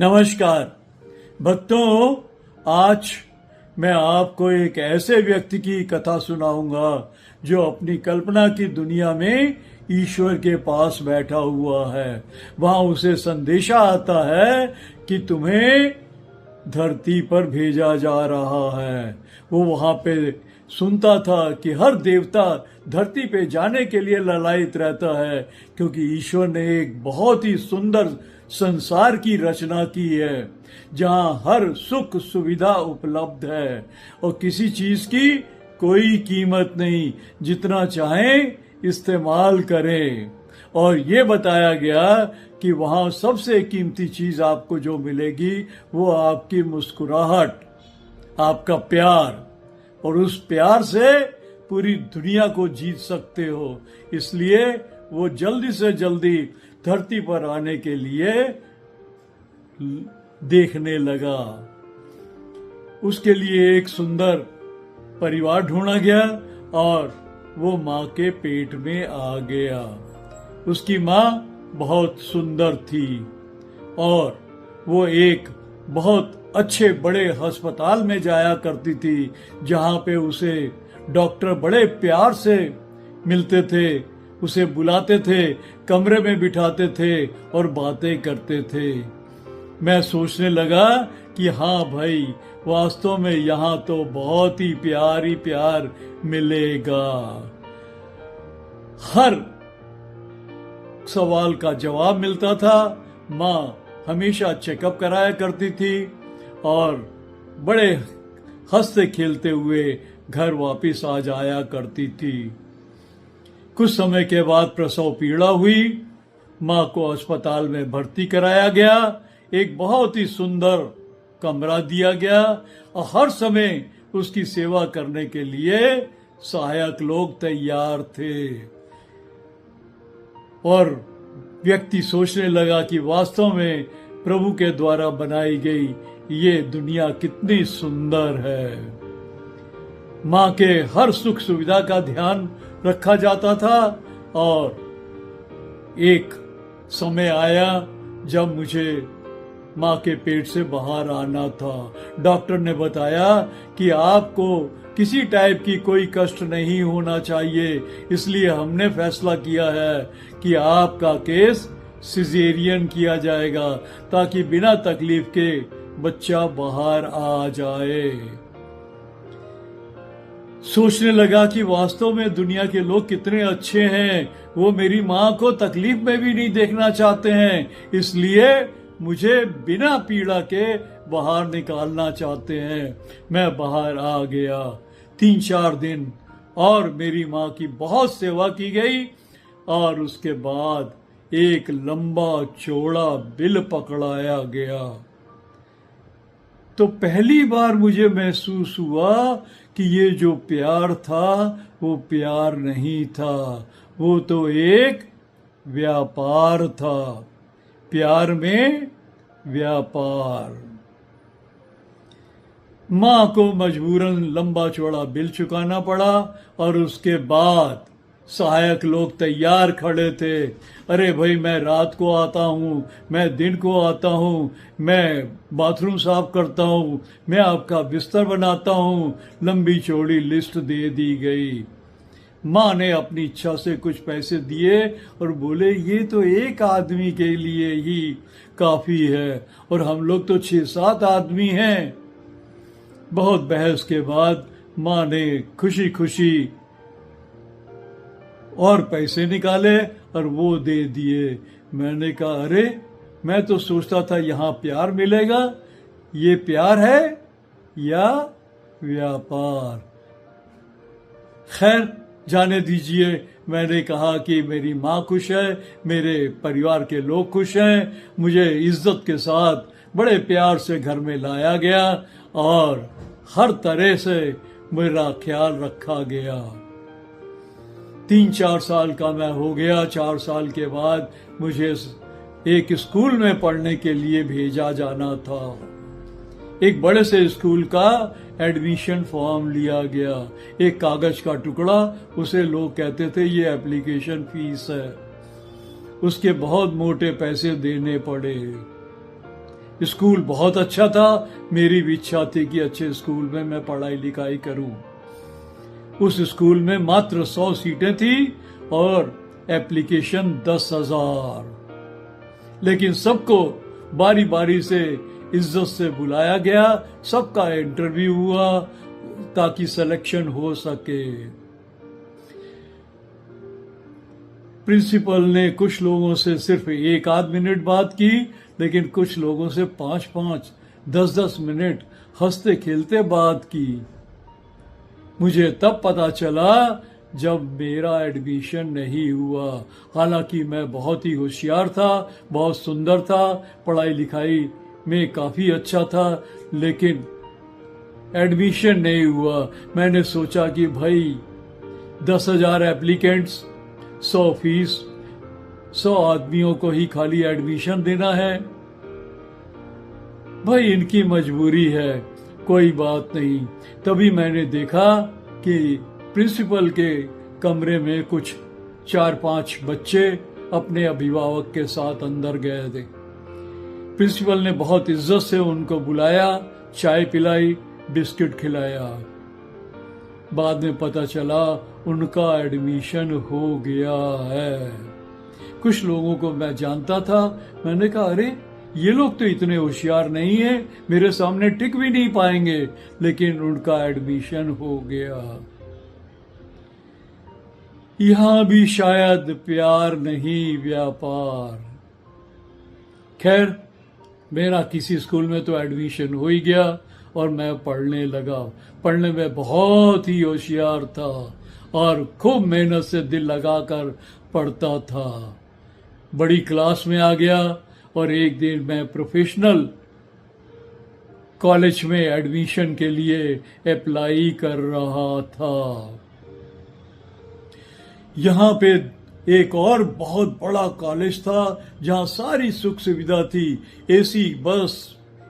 नमस्कार भक्तों, आज मैं आपको एक ऐसे व्यक्ति की कथा सुनाऊंगा जो अपनी कल्पना की दुनिया में ईश्वर के पास बैठा हुआ है। वहां उसे संदेशा आता है कि तुम्हें धरती पर भेजा जा रहा है। वो वहां पे सुनता था कि हर देवता धरती पे जाने के लिए ललायित रहता है, क्योंकि ईश्वर ने एक बहुत ही सुंदर संसार की रचना की है जहां हर सुख सुविधा उपलब्ध है और किसी चीज की कोई कीमत नहीं, जितना चाहें इस्तेमाल करें। और ये बताया गया कि वहां सबसे कीमती चीज आपको जो मिलेगी वो आपकी मुस्कुराहट, आपका प्यार, और उस प्यार से पूरी दुनिया को जीत सकते हो। इसलिए वो जल्दी से जल्दी धरती पर आने के लिए देखने लगा। उसके लिए एक सुंदर परिवार ढूंढा गया और वो माँ के पेट में आ गया। उसकी माँ बहुत सुंदर थी और वो एक बहुत अच्छे बड़े अस्पताल में जाया करती थी, जहां पे उसे डॉक्टर बड़े प्यार से मिलते थे, उसे बुलाते थे, कमरे में बिठाते थे और बातें करते थे। मैं सोचने लगा कि हाँ भाई, वास्तव में यहाँ तो बहुत ही प्यार मिलेगा। हर सवाल का जवाब मिलता था। माँ हमेशा चेकअप कराया करती थी और बड़े हंसते खेलते हुए घर वापस आ जाया करती थी। कुछ समय के बाद प्रसव पीड़ा हुई। माँ को अस्पताल में भर्ती कराया गया। एक बहुत ही सुंदर कमरा दिया गया और हर समय उसकी सेवा करने के लिए सहायक लोग तैयार थे। और व्यक्ति सोचने लगा कि वास्तव में प्रभु के द्वारा बनाई गई ये दुनिया कितनी सुंदर है। माँ के हर सुख सुविधा का ध्यान रखा जाता था और एक समय आया जब मुझे माँ के पेट से बाहर आना था। डॉक्टर ने बताया कि आपको किसी टाइप की कोई कष्ट नहीं होना चाहिए, इसलिए हमने फैसला किया है कि आपका केस सिजेरियन किया जाएगा ताकि बिना तकलीफ के बच्चा बाहर आ जाए। सोचने लगा कि वास्तव में दुनिया के लोग कितने अच्छे हैं, वो मेरी माँ को तकलीफ में भी नहीं देखना चाहते हैं, इसलिए मुझे बिना पीड़ा के बाहर निकालना चाहते हैं। मैं बाहर आ गया। 3-4 दिन और मेरी माँ की बहुत सेवा की गई और उसके बाद एक लंबा चौड़ा बिल पकड़ाया गया। तो पहली बार मुझे महसूस हुआ कि ये जो प्यार था वो प्यार नहीं था, वो तो एक व्यापार था। प्यार में व्यापार। माँ को मजबूरन लंबा चौड़ा बिल चुकाना पड़ा और उसके बाद सहायक लोग तैयार खड़े थे। अरे भाई, मैं रात को आता हूँ, मैं दिन को आता हूँ, मैं बाथरूम साफ करता हूँ, मैं आपका बिस्तर बनाता हूँ। लंबी चौड़ी लिस्ट दे दी गई। माँ ने अपनी इच्छा से कुछ पैसे दिए और बोले ये तो एक आदमी के लिए ही काफी है और हम लोग तो 6-7 आदमी हैं। बहुत बहस के बाद माँ ने खुशी खुशी और पैसे निकाले और वो दे दिए। मैंने कहा अरे, मैं तो सोचता था यहाँ प्यार मिलेगा। ये प्यार है या व्यापार? खैर, जाने दीजिए। मैंने कहा कि मेरी माँ खुश है, मेरे परिवार के लोग खुश हैं, मुझे इज्जत के साथ बड़े प्यार से घर में लाया गया और हर तरह से मेरा ख्याल रखा गया। 3-4 साल का मैं हो गया। 4 साल के बाद मुझे एक स्कूल में पढ़ने के लिए भेजा जाना था। एक बड़े से स्कूल का एडमिशन फॉर्म लिया गया। एक कागज का टुकड़ा, उसे लोग कहते थे ये एप्लीकेशन फीस है। उसके बहुत मोटे पैसे देने पड़े। स्कूल बहुत अच्छा था। मेरी भी इच्छा थी कि अच्छे स्कूल में मैं पढ़ाई लिखाई करूं। उस स्कूल में मात्र 100 सीटें थी और एप्लीकेशन 10,000। लेकिन सबको बारी बारी से इज्जत से बुलाया गया, सबका इंटरव्यू हुआ ताकि सिलेक्शन हो सके। प्रिंसिपल ने कुछ लोगों से सिर्फ 1 आध मिनट बात की, लेकिन कुछ लोगों से 5-5, 10-10 मिनट हंसते खेलते बात की। मुझे तब पता चला जब मेरा एडमिशन नहीं हुआ। हालांकि मैं बहुत ही होशियार था, बहुत सुंदर था, पढ़ाई लिखाई में काफी अच्छा था, लेकिन एडमिशन नहीं हुआ। मैंने सोचा कि भाई 10,000 एप्लीकेंट्स, 100 फीस, 100 आदमियों को ही खाली एडमिशन देना है। भाई इनकी मजबूरी है, कोई बात नहीं। तभी मैंने देखा कि प्रिंसिपल के कमरे में कुछ 4-5 बच्चे अपने अभिभावक के साथ अंदर गए थे। प्रिंसिपल ने बहुत इज्जत से उनको बुलाया, चाय पिलाई, बिस्किट खिलाया। बाद में पता चला उनका एडमिशन हो गया है। कुछ लोगों को मैं जानता था। मैंने कहा अरे ये लोग तो इतने होशियार नहीं है, मेरे सामने टिक भी नहीं पाएंगे, लेकिन उनका एडमिशन हो गया। यहां भी शायद प्यार नहीं व्यापार। खैर, मेरा किसी स्कूल में तो एडमिशन हो ही गया और मैं पढ़ने लगा। पढ़ने में बहुत ही होशियार था और खूब मेहनत से दिल लगाकर पढ़ता था। बड़ी क्लास में आ गया और एक दिन मैं प्रोफेशनल कॉलेज में एडमिशन के लिए अप्लाई कर रहा था। यहाँ पे एक और बहुत बड़ा कॉलेज था जहाँ सारी सुख सुविधा थी, एसी बस,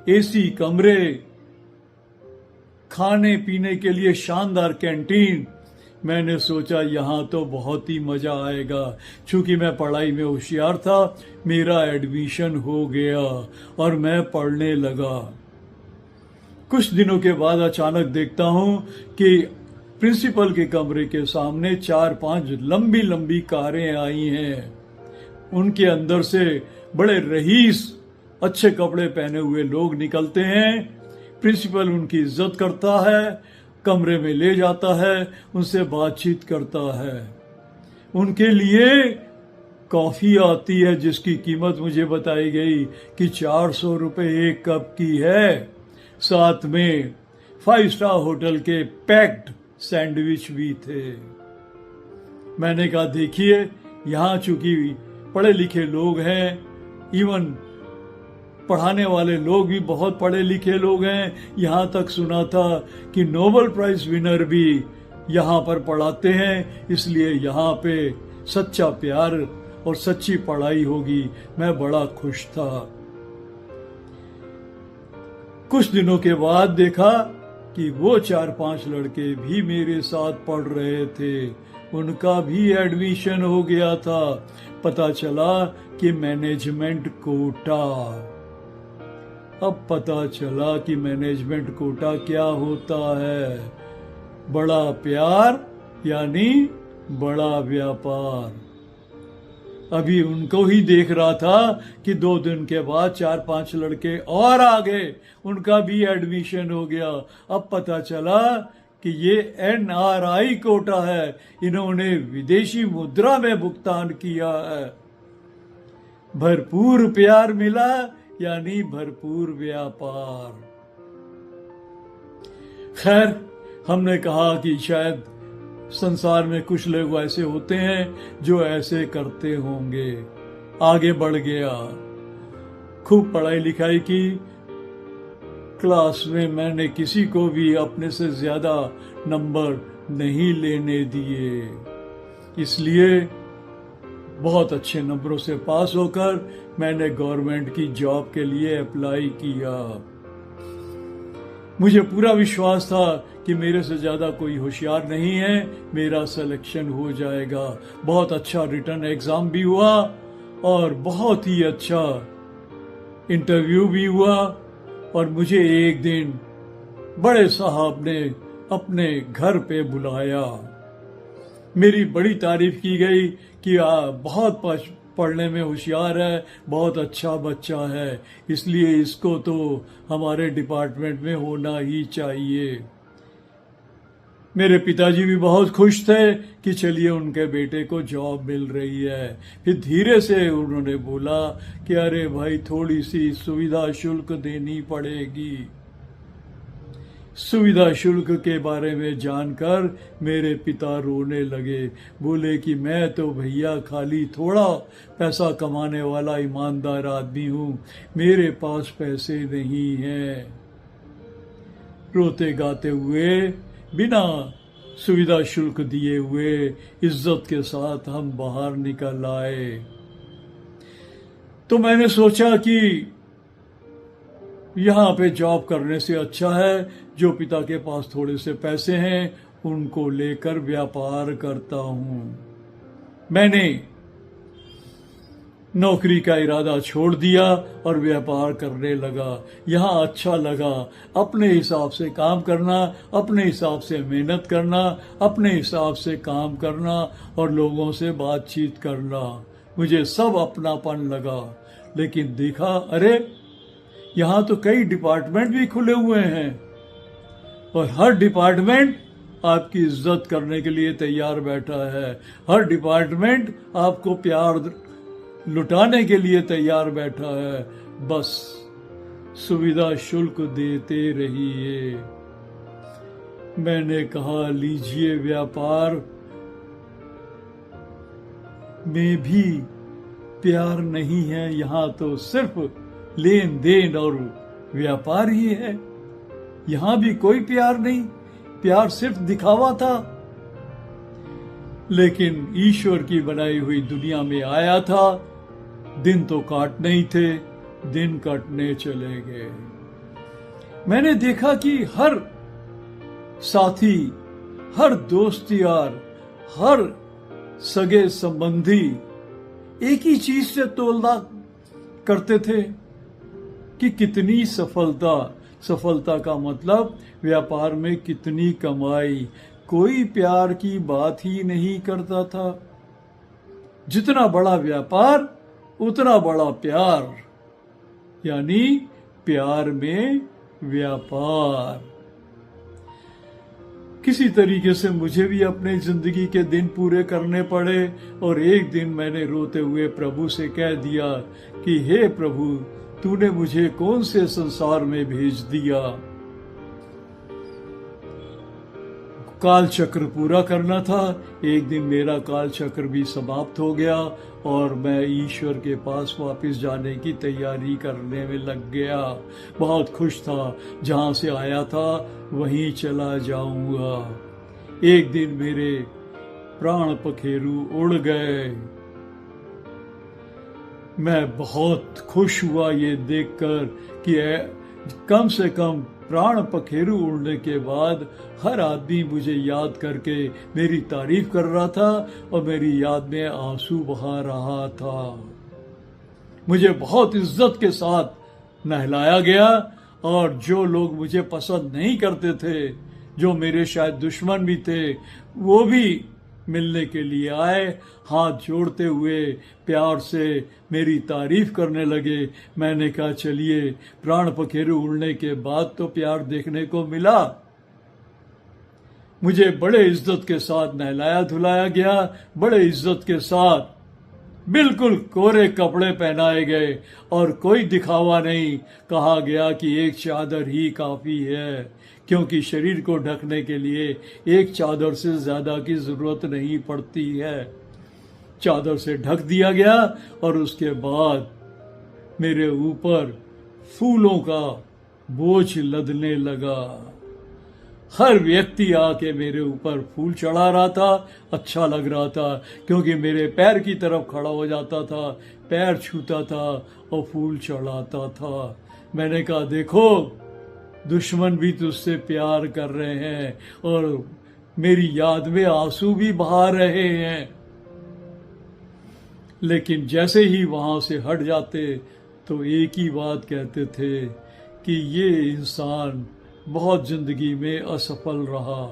एसी कमरे, खाने पीने के लिए शानदार कैंटीन। मैंने सोचा यहाँ तो बहुत ही मजा आएगा। चूंकि मैं पढ़ाई में होशियार था, मेरा एडमिशन हो गया और मैं पढ़ने लगा। कुछ दिनों के बाद अचानक देखता हूँ कि प्रिंसिपल के कमरे के सामने 4-5 लंबी लंबी कारें आई हैं। उनके अंदर से बड़े रईस, अच्छे कपड़े पहने हुए लोग निकलते हैं। प्रिंसिपल उनकी इज्जत करता है, कमरे में ले जाता है, उनसे बातचीत करता है। उनके लिए कॉफी आती है जिसकी कीमत मुझे बताई गई कि 400 रुपए एक कप की है। साथ में 5 स्टार होटल के पैक्ड सैंडविच भी थे। मैंने कहा देखिए, यहाँ चूंकि पढ़े लिखे लोग हैं, इवन पढ़ाने वाले लोग भी बहुत पढ़े लिखे लोग हैं। यहाँ तक सुना था कि नोबेल प्राइज विनर भी यहाँ पर पढ़ाते हैं, इसलिए यहाँ पे सच्चा प्यार और सच्ची पढ़ाई होगी। मैं बड़ा खुश था। कुछ दिनों के बाद देखा कि वो 4-5 लड़के भी मेरे साथ पढ़ रहे थे, उनका भी एडमिशन हो गया था। पता चला कि मैनेजमेंट कोटा। अब पता चला कि मैनेजमेंट कोटा क्या होता है। बड़ा प्यार यानी बड़ा व्यापार। अभी उनको ही देख रहा था कि 2 दिन के बाद 4-5 लड़के और आ गए, उनका भी एडमिशन हो गया। अब पता चला कि ये NRI कोटा है, इन्होंने विदेशी मुद्रा में भुगतान किया है। भरपूर प्यार मिला यानी भरपूर व्यापार। खैर, हमने कहा कि शायद संसार में कुछ लोग ऐसे होते हैं जो ऐसे करते होंगे। आगे बढ़ गया, खूब पढ़ाई लिखाई की। क्लास में मैंने किसी को भी अपने से ज्यादा नंबर नहीं लेने दिए, इसलिए बहुत अच्छे नंबरों से पास होकर मैंने गवर्नमेंट की जॉब के लिए अप्लाई किया। मुझे पूरा विश्वास था कि मेरे से ज्यादा कोई होशियार नहीं है, मेरा सिलेक्शन हो जाएगा। बहुत अच्छा रिटन एग्जाम भी हुआ और बहुत ही अच्छा इंटरव्यू भी हुआ और मुझे एक दिन बड़े साहब ने अपने घर पे बुलाया। मेरी बड़ी तारीफ की गई कि बहुत पढ़ने में होशियार है, बहुत अच्छा बच्चा है, इसलिए इसको तो हमारे डिपार्टमेंट में होना ही चाहिए। मेरे पिताजी भी बहुत खुश थे कि चलिए उनके बेटे को जॉब मिल रही है। फिर धीरे से उन्होंने बोला कि अरे भाई थोड़ी सी सुविधा शुल्क देनी पड़ेगी। सुविधा शुल्क के बारे में जानकर मेरे पिता रोने लगे। बोले कि मैं तो भैया खाली थोड़ा पैसा कमाने वाला ईमानदार आदमी हूँ, मेरे पास पैसे नहीं हैं। रोते गाते हुए बिना सुविधा शुल्क दिए हुए इज्जत के साथ हम बाहर निकल आए। तो मैंने सोचा कि यहाँ पे जॉब करने से अच्छा है जो पिता के पास थोड़े से पैसे हैं उनको लेकर व्यापार करता हूँ। मैंने नौकरी का इरादा छोड़ दिया और व्यापार करने लगा। यहाँ अच्छा लगा, अपने हिसाब से काम करना, अपने हिसाब से मेहनत करना, अपने हिसाब से काम करना और लोगों से बातचीत करना। मुझे सब अपनापन लगा। लेकिन देखा, अरे यहाँ तो कई डिपार्टमेंट भी खुले हुए हैं और हर डिपार्टमेंट आपकी इज्जत करने के लिए तैयार बैठा है। हर डिपार्टमेंट आपको प्यार लुटाने के लिए तैयार बैठा है। बस सुविधा शुल्क देते रहिए। मैंने कहा, लीजिए, व्यापार में भी प्यार नहीं है, यहाँ तो सिर्फ लेन देन और व्यापार ही है। यहाँ भी कोई प्यार नहीं, प्यार सिर्फ दिखावा था। लेकिन ईश्वर की बनाई हुई दुनिया में आया था, दिन तो काटने ही थे, दिन कटने चले गए। मैंने देखा कि हर साथी, हर दोस्त यार, हर सगे संबंधी एक ही चीज से तोलना करते थे कि कितनी सफलता का मतलब व्यापार में कितनी कमाई। कोई प्यार की बात ही नहीं करता था। जितना बड़ा व्यापार उतना बड़ा प्यार, यानी प्यार में व्यापार। किसी तरीके से मुझे भी अपने जिंदगी के दिन पूरे करने पड़े और एक दिन मैंने रोते हुए प्रभु से कह दिया कि हे प्रभु, तूने मुझे कौन से संसार में भेज दिया। काल चक्र पूरा करना था। एक दिन मेरा काल चक्र भी समाप्त हो गया और मैं ईश्वर के पास वापस जाने की तैयारी करने में लग गया। बहुत खुश था, जहां से आया था वहीं चला जाऊंगा। एक दिन मेरे प्राण पखेरु उड़ गए। मैं बहुत खुश हुआ ये देखकर कि कम से कम प्राण पखेरु उड़ने के बाद हर आदमी मुझे याद करके मेरी तारीफ कर रहा था और मेरी याद में आंसू बहा रहा था। मुझे बहुत इज्जत के साथ नहलाया गया और जो लोग मुझे पसंद नहीं करते थे, जो मेरे शायद दुश्मन भी थे, वो भी मिलने के लिए आए। हाथ जोड़ते हुए प्यार से मेरी तारीफ करने लगे। मैंने कहा, चलिए, प्राण पखेरु उड़ने के बाद तो प्यार देखने को मिला। मुझे बड़े इज्जत के साथ नहलाया धुलाया गया, बड़े इज्जत के साथ बिल्कुल कोरे कपड़े पहनाए गए और कोई दिखावा नहीं। कहा गया कि एक चादर ही काफी है, क्योंकि शरीर को ढकने के लिए एक चादर से ज्यादा की जरूरत नहीं पड़ती है। चादर से ढक दिया गया और उसके बाद मेरे ऊपर फूलों का बोझ लदने लगा। हर व्यक्ति आके मेरे ऊपर फूल चढ़ा रहा था। अच्छा लग रहा था क्योंकि मेरे पैर की तरफ खड़ा हो जाता था, पैर छूता था और फूल चढ़ाता था। मैंने कहा, देखो, दुश्मन भी तुझसे प्यार कर रहे हैं और मेरी याद में आंसू भी बहा रहे हैं। लेकिन जैसे ही वहां से हट जाते तो एक ही बात कहते थे कि ये इंसान बहुत जिंदगी में असफल रहा,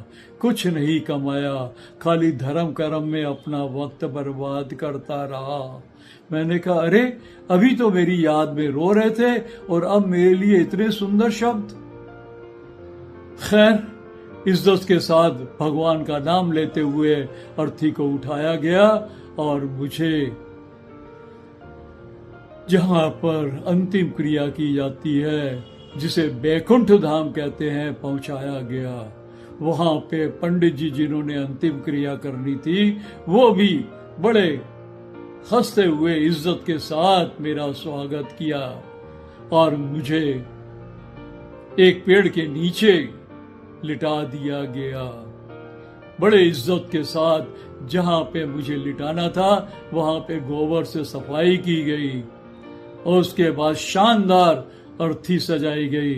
कुछ नहीं कमाया, खाली धर्म कर्म में अपना वक्त बर्बाद करता रहा। मैंने कहा, अरे अभी तो मेरी याद में रो रहे थे और अब मेरे लिए इतने सुंदर शब्द। खैर, इज्जत के साथ भगवान का नाम लेते हुए अर्थी को उठाया गया और मुझे जहां पर अंतिम क्रिया की जाती है, जिसे बैकुंठ धाम कहते हैं, पहुंचाया गया। वहां पे पंडित जी जिन्होंने अंतिम क्रिया करनी थी, वो भी बड़े हंसते हुए इज्जत के साथ मेरा स्वागत किया और मुझे एक पेड़ के नीचे लिटा दिया गया। बड़े इज्जत के साथ जहां पे मुझे लिटाना था वहां पे गोबर से सफाई की गई और उसके बाद शानदार अर्थी सजाई गई।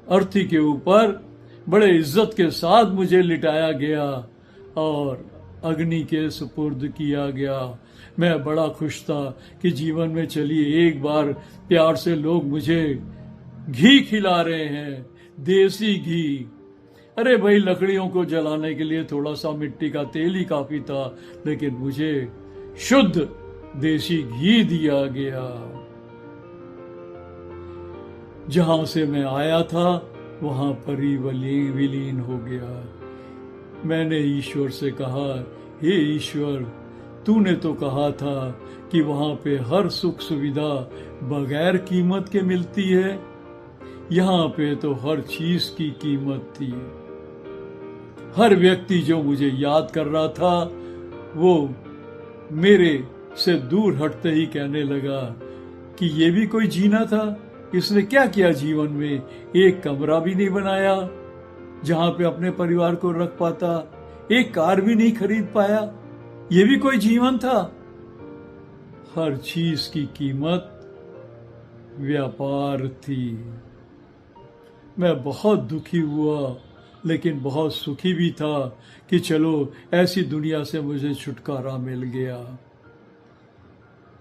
अर्थी के ऊपर बड़े इज्जत के साथ मुझे लिटाया गया और अग्नि के सुपुर्द किया गया। मैं बड़ा खुश था कि जीवन में चलिए एक बार प्यार से लोग मुझे घी खिला रहे हैं, देसी घी। अरे भाई, लकड़ियों को जलाने के लिए थोड़ा सा मिट्टी का तेल ही काफी था, लेकिन मुझे शुद्ध देसी घी दिया गया। जहां से मैं आया था वहां पर ही विलीन हो गया। मैंने ईश्वर से कहा, हे ईश्वर, तूने तो कहा था कि वहां पे हर सुख सुविधा बगैर कीमत के मिलती है, यहाँ पे तो हर चीज की कीमत थी। हर व्यक्ति जो मुझे याद कर रहा था वो मेरे से दूर हटते ही कहने लगा कि ये भी कोई जीना था, इसने क्या किया जीवन में, एक कमरा भी नहीं बनाया जहां पे अपने परिवार को रख पाता, एक कार भी नहीं खरीद पाया, ये भी कोई जीवन था। हर चीज की कीमत व्यापार थी। मैं बहुत दुखी हुआ लेकिन बहुत सुखी भी था कि चलो ऐसी दुनिया से मुझे छुटकारा मिल गया।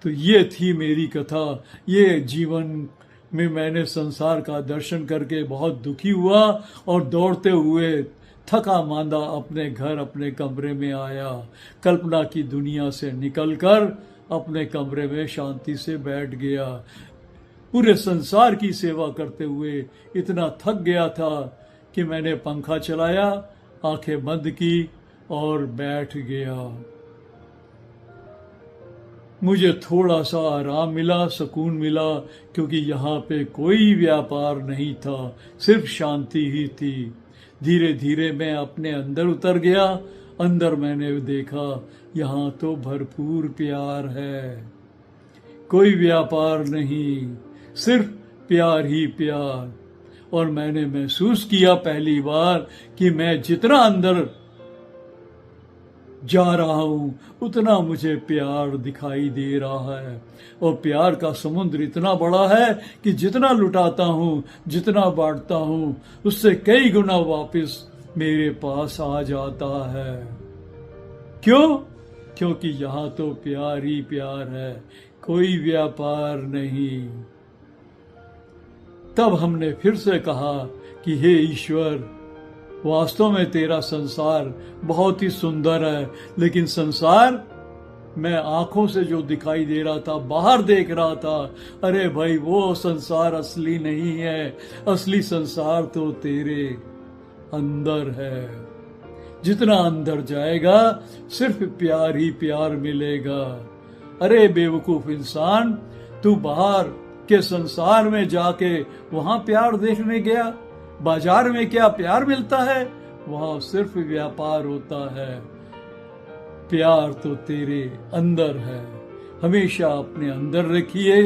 तो ये थी मेरी कथा। ये जीवन में मैंने संसार का दर्शन करके बहुत दुखी हुआ और दौड़ते हुए थका मांदा अपने घर, अपने कमरे में आया। कल्पना की दुनिया से निकलकर अपने कमरे में शांति से बैठ गया। पूरे संसार की सेवा करते हुए इतना थक गया था कि मैंने पंखा चलाया, आंखें बंद की और बैठ गया। मुझे थोड़ा सा आराम मिला, सुकून मिला, क्योंकि यहाँ पे कोई व्यापार नहीं था, सिर्फ शांति ही थी। धीरे धीरे मैं अपने अंदर उतर गया। अंदर मैंने देखा यहाँ तो भरपूर प्यार है, कोई व्यापार नहीं, सिर्फ प्यार ही प्यार। और मैंने महसूस किया पहली बार कि मैं जितना अंदर जा रहा हूं उतना मुझे प्यार दिखाई दे रहा है। और प्यार का समुद्र इतना बड़ा है कि जितना लुटाता हूं, जितना बांटता हूं, उससे कई गुना वापस मेरे पास आ जाता है। क्यों? क्योंकि यहाँ तो प्यार ही प्यार है, कोई व्यापार नहीं। तब हमने फिर से कहा कि हे ईश्वर, वास्तव में तेरा संसार बहुत ही सुंदर है, लेकिन संसार मैं आंखों से जो दिखाई दे रहा था, बाहर देख रहा था, अरे भाई वो संसार असली नहीं है। असली संसार तो तेरे अंदर है। जितना अंदर जाएगा सिर्फ प्यार ही प्यार मिलेगा। अरे बेवकूफ इंसान, तू बाहर के संसार में जाके वहां प्यार देखने गया। बाजार में क्या प्यार मिलता है? वहां सिर्फ व्यापार होता है। प्यार तो तेरे अंदर है। हमेशा अपने अंदर रखिए।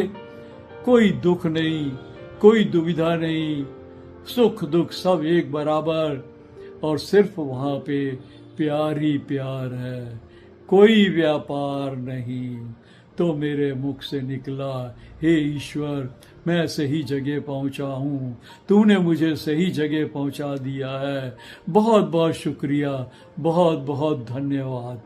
कोई दुख नहीं, कोई दुविधा नहीं, सुख दुख सब एक बराबर, और सिर्फ वहां पे प्यार ही प्यार है, कोई व्यापार नहीं। तो मेरे मुख से निकला, हे ईश्वर, मैं सही जगह पहुंचा हूं, तूने मुझे सही जगह पहुंचा दिया है। बहुत बहुत शुक्रिया, बहुत बहुत धन्यवाद।